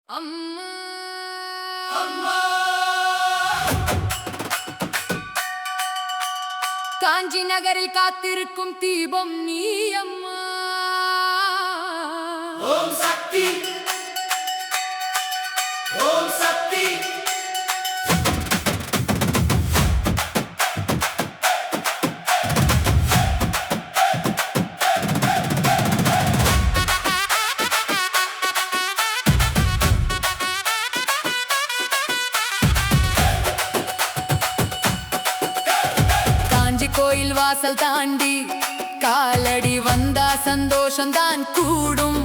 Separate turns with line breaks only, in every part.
அம்மா
அம்மா
காஞ்சி நகரில் காத்திருக்கும் தீபம் நீ அம்மா.
ஓம் சக்தி ஓம் சக்தி
காஞ்சி கோயில் வாசல் தாண்டி காலடி வந்தா சந்தோஷம் தான் கூடும்.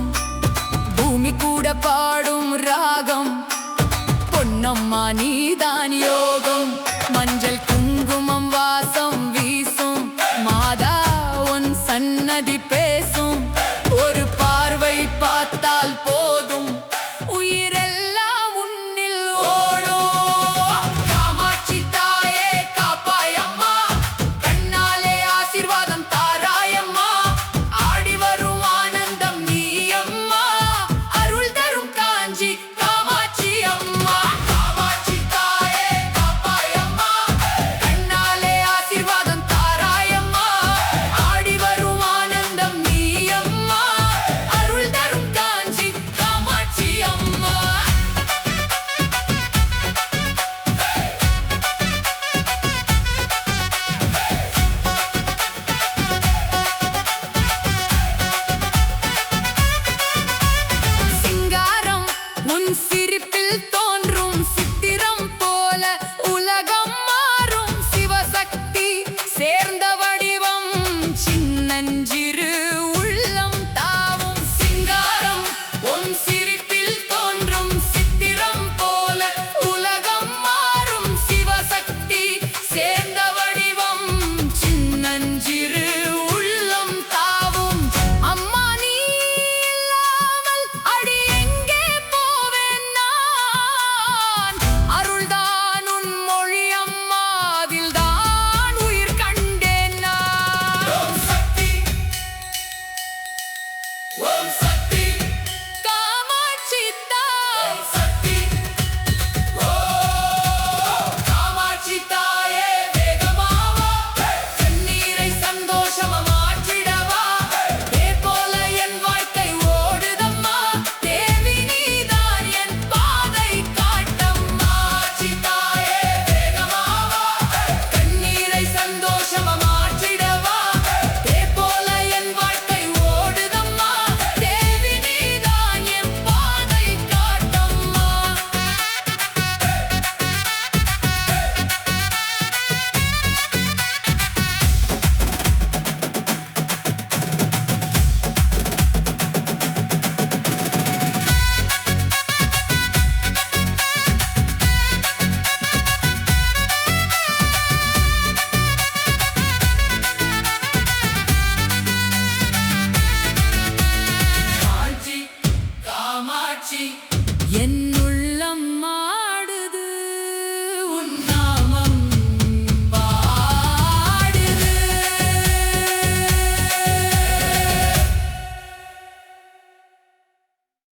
பூமி கூட பாடும் ராகம் பொன்னம்மா நீதான் யோகம். மஞ்சள் குங்குமம் வாசம் வீசும் மாதா உன் சன்னதி பேசும். ஒரு பார்வை பார்த்தால் போதும் உயிரெல்லாம் உன்னில் ஓடும். காமாட்சி தாயே காப்பாயம்மா, கண்ணாலே ஆசீர்வாதம் தாராயம்மா. ஆடி வரும் ஆனந்தம் நீ அம்மா, அருள் தரும் காஞ்சி காமாட்சி அம்மா. காமாட்சி தாயே காப்பாயம்மா, கண்ணாலே ஆசீர்வாதம் தாராயம்மா. ஆடி வரும் ஆனந்தம் நீ அம்மா, அருள் தரும் காஞ்சி காமாட்சி அம்மா. சிங்காரம் உன்